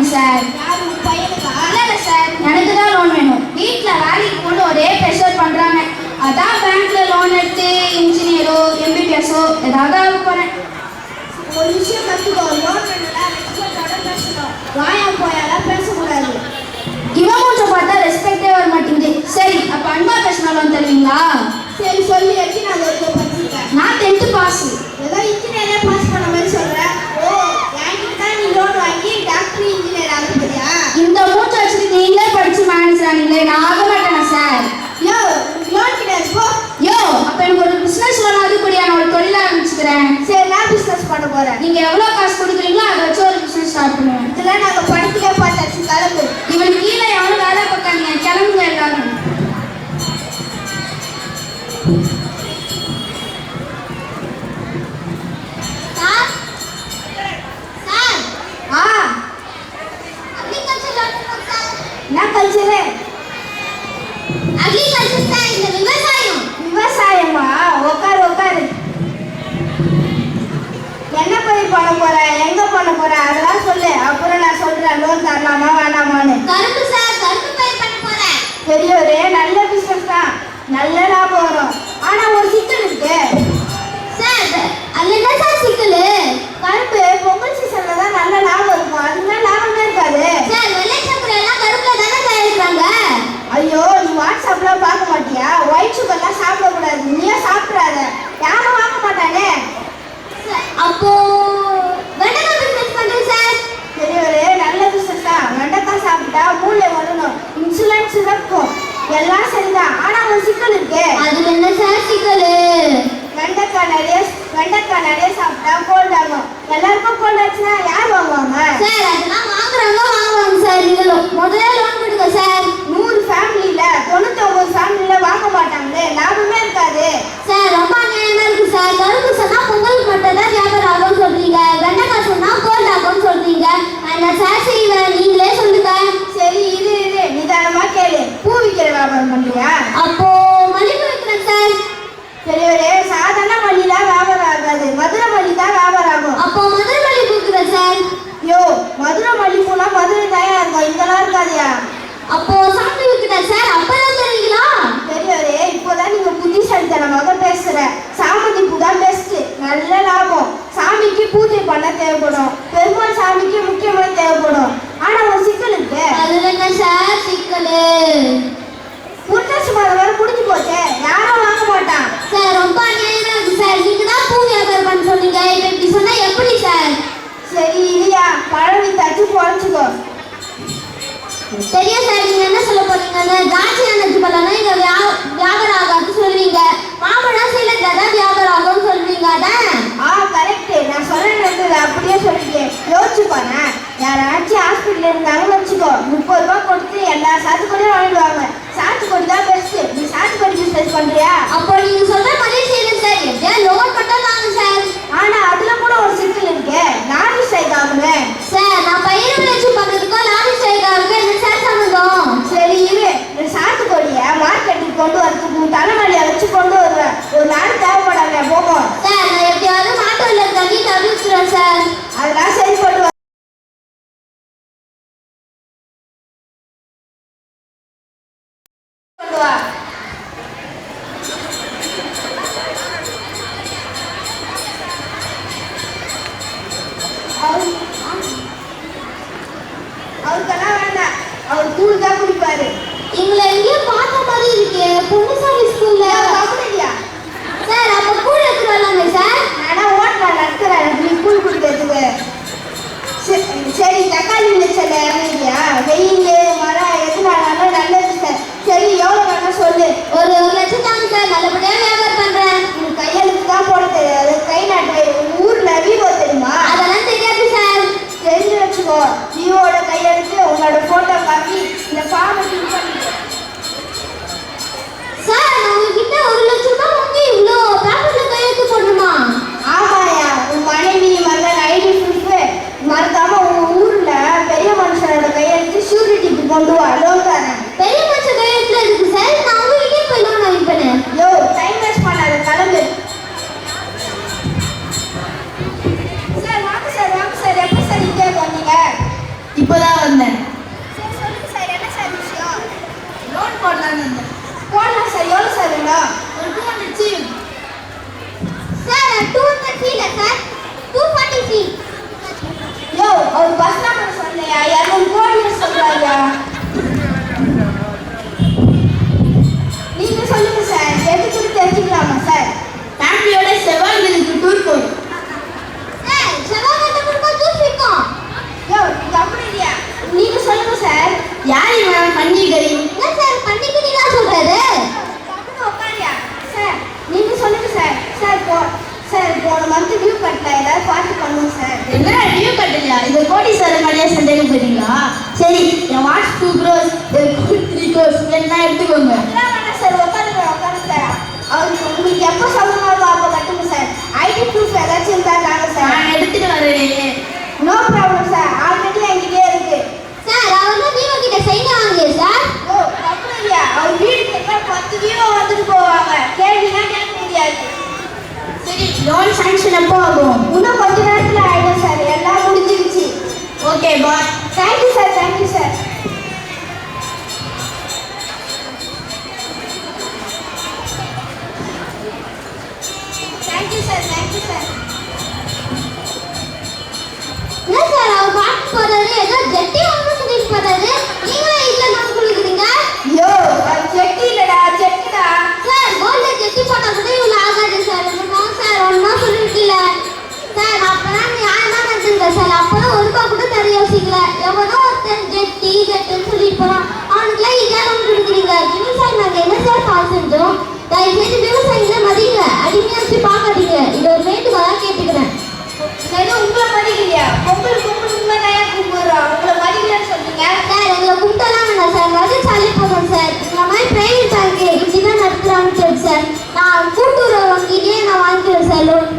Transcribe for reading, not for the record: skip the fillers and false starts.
வேணும் சார். யாரு உங்க பையனுக்கா? இல்ல சார், எனக்கு தான் லோன் வேணும். வீட்டுல வேலைக்கு போட்டு ஒரே ப்ரெஷர் பண்றாங்க. அதான் பேங்க்ல லோன் எடுத்து இன்ஜினியரோ எம்பிபிஎஸ்ஓ ஏதாவது ஆக போறேன். ஒரு விஷயம் கத்துக்கோ, லோன் வேணும்னா ரெஸ்பெக்டோட பேசணும். வாயா போயாலாம் பேசக்கூடாது. இவன் கொஞ்சம் பார்த்தா ரெஸ்பெக்டே வர மாட்டேங்குது. சரி, அப்ப அன்பா பேசினா லோன் தருவீங்களா? சரி சொல்லி எப்படி நான் வரைக்கும் படிச்சிருக்கேன். நான் 10th பாஸ். ஏதோ இன்ஜினியரே பாஸ் பண்ண மாதிரி சொல்றேன். ஓ, என்கிட்ட தான் நீ லோன் வாங்கி டாக்டர் இன்ஜினியர் ஆக போறியா? இந்த மூச்சை வச்சுட்டு நீங்களே படிச்சு மேனேஜர் ஆனீங்களே, நான் ஆக மாட்டேனா சார்? யோ, லோன் கிடையாது போ. யோ, அப்ப எனக்கு ஒரு பிசினஸ் லோன் அது கூடிய நான் ஒரு தொழில் ஆரம்பிச்சுக்கிறேன். சரி, நான் பிசினஸ் பண்ண போறேன். நீங்க எவ்வளவு காசு கொடுக்குறீங்களோ அதை வச்சு ஒரு பிசினஸ் ஸ்டார்ட் பண்ணுவேன். இதெல்லாம் நாங்க படத்திலே பார்த்தாச்சு. கிளம்பு. இவனுக்கு கீழே எவ்வளவு வேலை பார்க்காதீங்க, கிளம்புங்க எல்லாரும். நான் கல்ச்சரு. அக்ரிகல்ச்சர் தான் இந்த விவசாயம். விவசாயமா? உட்காரு உட்காரு. என்ன பயிர் பண்ண போற, எங்க பண்ண போற அதெல்லாம் சொல்லு. அப்புறம் நான் சொல்றேன் லோன் தரலாமா வேணாமான்னு. கரும்பு சார், கரும்பு பயிர் பண்ண போறேன். பெரியவரே, நல்ல பிசினஸ் தான், நல்ல லாபம் வரும். ஆனா ஒரு சிக்கல் இருக்கு சார். அதுல என்ன சார் சிக்கலு? கரும்பு பொங்கல் சீசன்ல தான் நல்ல லாபம் இருக்கும், அதுதான் லாபமே இருக்காது. சார், வெள்ளை சக்கரை எல்லாம் கரும்புல தானே தயாரிக்கிறாங்க. ஐயோ, நீ வாட்ஸ்அப்லாம் பார்க்க மாட்டியா? ஒயிட் சுகர்லாம் சாப்பிடக்கூடாது. நீயே சாப்பிட்றாத, யாரும் வாங்க மாட்டானே. அப்போ வெண்டைக்காய் பிசினஸ் பண்றேன் சார். பெரியவரே, நல்ல பிசினஸ் தான். வெண்டைக்காய் சாப்பிட்டா மூளை வரணும், இன்சுலின் சுரக்கும், எல்லாம் சரிதான். ஆனா ஒரு சிக்கல் இருக்கு. அதுல என்ன சார் சிக்கலு? வெண்டைக்காய் நிறைய சாப்பிட்டா கோல்ட் ஆகும். எல்லாருக்கும் கோல்ட் ஆச்சுன்னா யார் வாங்குவாங்க? சார், அதெல்லாம் வாங்குவாங்க சார். நீங்களும் முதல்ல லோன் கொடுங்க சார். 100 ஃபேமிலியில 99 ஃபேமிலியில வாங்க மாட்டாங்களே, லாபமே இருக்காது. சார், ரொம்ப அநியாயமா இருக்கு சார். கரும்பு சொன்னா பொங்கலுக்கு மட்டும் தான் வியாபாரம் ஆகும்னு சொல்றீங்க, வெண்டைக்காய் சொன்னா கோல்ட் ஆகும்னு சொல்றீங்க. நான் சார் செய்வேன், நீங்களே சொல்லுங்க. சரி, இரு நிதானமா கேளு. பூ விற்கிற வியாபாரம் பண்றியா? அப்போ மல்லிகை வைக்கிறேன் சார். பெரியவரே, சாதாரண மல்லிலாம் வியாபாரம் ஆகாது, மதுரை மல்லி தான் வியாபாரம் ஆகும். அப்போ மதுரை மல்லி கொடுக்குறேன் சார். யோ, மதுரை மல்லி பூனா மதுரை தயா இருக்கும், இங்கெல்லாம் இருக்காதியா? அப்போ சாமி வைக்கிறேன் சார். அப்பதான் தருவீங்களா? பெரியவரே, இப்போதான் நீங்க புத்திசாலித்தனமாக பேசுற. சாமந்தி பூ தான் பெஸ்ட், நல்ல லாபம். சாமிக்கு பூஜை பண்ண தேவைப்படும், பெருமாள் சாமிக்கு முக்கியமான தேவைப்படும். ஆனா ஒரு சிக்கல் இருக்கு. அதுல என்ன சார் சிக்கலு? புரட்டாசி மாதம் வேற முடிஞ்சு போச்சு, யாரும் வாங்க மாட்டான். சார், ரொம்ப அநியாயமா இருக்கு சார். நீங்க தான் பூ வியாபாரம் பண்ண சொன்னீங்க, இப்ப இப்படி சொன்னா எப்படி சார்? சரி, இல்லையா, பழம் வித்தாச்சு பொழைச்சுக்கோ. தெரியும் சார், நீங்க என்ன சொல்ல போறீங்கன்னு. திராட்சை அணைச்சு பழம்னா இங்க வியாபாரம் ஆகாதுன்னு சொல்லுவீங்க, மாம்பழம் சீலத்துல தான் வியாபாரம் ஆகும்னு சொல்லுவீங்க. அதான் கரெக்ட். நான் சொல்றது அப்படியே சொல்லிட்டேன். யோசிச்சு பாரு, யாராச்சும் ஹாஸ்பிட்டல் இருந்தாலும் வச்சுக்கோ, 30 ரூபாய் கொடுத்து எல்லா சாத்துக்கொடியும் வாங்கிடுவாங்க. சாத்துக்கொடி தான் பெஸ்ட். நீ சாத்துக்கொடி பிசினஸ் பண்றியா? அப்போ நீங்க சொல்ற மாதிரி செய்யுங்க சார். எப்படியா லோன் மட்டும் தாங்க சார். ஆனா அதுல கூட ஒரு சிக்கல் இருக்கு, லாரி ஸ்ட்ரைக் ஆகுமே. சார், நான் பயிர் விளைச்சி பண்றதுக்கும் லாரி ஸ்ட்ரைக் ஆகுது என்ன சார் சம்பந்தம்? சரி இரு, சாத்துக்கொடிய மார்க்கெட்டுக்கு கொண்டு வரதுக்கு தலைமலையை வச்சு கொண்டு வருவேன். ஒரு நாள் தேவைப்படாத போகும் சார். நான் எப்படியாவது மாட்டு இல்ல தண்ணி தவிர்த்துறேன் சார். அதெல்லாம் சரிப்பட்டு வா. அவருக்கெல்லாம் வேண்டாம், அவர் கூழ் தான் குடிப்பாரு. எங்களை எங்கேயோ பார்த்த மாதிரி இருக்கு, பொன்னுசாமி ஸ்கூல்ல. சார், அப்ப கூழ் எடுத்துட்டு வரலாமே சார்? நானா ஓட்டலாம் நடத்துறேன், நீ கூழ் குடிக்கிறதுக்கு. சரி, தக்காளி விளைச்சல் இறங்கியா? வெயில் மழை எதுனாலும் நல்லது சார். சரி, எவ்வளோ வேணா சொல்லு. ஒரு 1 லட்சம் தாங்க சார், நல்லபடியா வியாபாரம் பண்றேன். உனக்கு கையெழுத்து தான் போட தெரியாது, கை நாட்டு. ஊர்ல விவோ தெரியுமா? அதெல்லாம் தெரியாது சார். தெரிஞ்சு வச்சுக்கோ. விவோட கையெழுத்து, உன்னோட போட்டோ காப்பி, இந்த ஃபார்மை ஃபில் பண்ணிட்டு. சார், நான் உங்ககிட்ட 1 லட்சம் ரூபாய் வாங்கி இவ்வளோ பேப்பர்ல கையெழுத்து போடணுமா? ஆமாயா, உன் மனைவி மகன் ஐடி ப்ரூஃப் மறக்காம உங்க ஊர்ல பெரிய மனுஷனோட கையெழுத்து ஷூரிட்டிக்கு கொண்டு வா, லோன் தரேன். பெரிய மனுஷன் கையெழுத்துல இருக்கு சார். நான் உங்ககிட்ட போய் லோன் வாங்கிப்பேன். யோ, டைம் வேஸ்ட் பண்ணாத, கிளம்பு. சார் வாங்க சார், எப்போ சார் இங்கே வந்தீங்க? இப்போதான் உட்காந்துருந்தேன். போடலாம் சார். எவ்வளோ சார் வேணும்? ஒரு 200 சீவ். சார் 230 இல்ல சார் 240 யோ அவர் பஸ் நம்பர் சொன்னையா? 200 கோடி சொல்றாயா? நீங்க சொல்லுங்க சார். எதுக்கு தெரிஞ்சுக்கலாமா சார்? ஃபேமிலியோட செவ்வாய்க்கு டூர் போகும். சார் செவ்வாய்க்கிழமை கூட ஜூஸ் விக்கும். யோ இது அப்படி இல்லையா? நீங்க சொல்லுங்க சார். யார் இவன் பன்னிகரி? என்ன சார் பண்ணிக்கிறீங்களா சொல்றாரு? கம்முனு உட்காரியா? சார் நீங்க சொல்லுங்க சார். சார் போன மந்த் டியூ கட்டல. ஏதாவது பார்த்து பண்ணுங்க சார். என்ன டியூ கட்டலையா? இது கோடீஸ்வரர் மாதிரியா சந்தேகம் போறீங்களா? சரி, என் வாட்ச் 2 crores, 3 crores என்ன எடுத்துக்கோங்க. அதெல்லாம் வேணாம் சார். உட்காருங்க சார். அவருக்கு உங்களுக்கு எப்போ சொல்லணும் அப்போ கட்டுங்க சார். ஐடி ப்ரூஃப் ஏதாச்சும் இருந்தா தாங்க சார். நான் எடுத்துட்டு வரேன். No problem sir. ஆல்ரெடி என்கிட்டயே இருக்கு. சார் அவர் தான் வீவோ கிட்ட சைன் வாங்கிய சார். ஓ தப்பு இல்லையா? அவர் வீடு கேட்டா 10 வியூ வந்துட்டு போவாங்க. கேள்வினா கேட்க முடியாது. சரி, லோன் சாங்ஷன் எப்போ ஆகும்? இன்னும் கொஞ்ச நேரத்தில் ஆயிடும் சார். எல்லாம் முடிஞ்சிருச்சு. Okay bye. Thank you sir. Thank you sir. Thank you sir. Thank you sir. என்ன சார் அவர் பாட்டு போறாரு ஏதோ ஜெட்டி வாங்க சொல்லிட்டு போறாரு. நீங்களே இல்ல நான் கொடுக்குறீங்க. யோ அது செட்டி இல்லடா, செட்டுடா. சார் கோல்ட்ல ஜெட்டி போட்டா கூட இவ்வளவு ஆகாது சார். என்ன சார் ஒன்னா சொல்லிருக்கீல சார். அப்பதான் நியாயமா நடந்துங்க சார். அப்பதான் ஒரு ரூபா கூட தர யோசிக்கல. எவனோ ஒருத்தன் ஜெட்டுன்னு சொல்லிட்டு போறான். அவனுக்குலாம் இதாரம் கொடுக்குறீங்க. விவசாயம் நாங்க என்ன சார் கால் செஞ்சோம்? தயவு செய்து விவசாயிகளை மதிங்க. அடிமையா வச்சு பார்க்காதீங்க. இது ஒரு வேண்டுகோளா கேட்டுக்கிறேன். ஏதோ உங்களை மதிக்கலையா? பொங்கல் உங்களை தான் கும்பிடுறோம். உங்களை மதிக்கலன்னு சொல்றீங்க. சார் எங்களை கும்பிட்டெல்லாம் வேணாம் சார். மதிச்சாலே போதும் சார். இந்த மாதிரி பிரைவேட் பேங்க் இப்படிதான் நடத்துறாங்கன்னு தெரியும் சார். நான் கூட்டுறவு வங்கியிலேயே நான் வாங்கிக்கிறேன் சார் லோன்.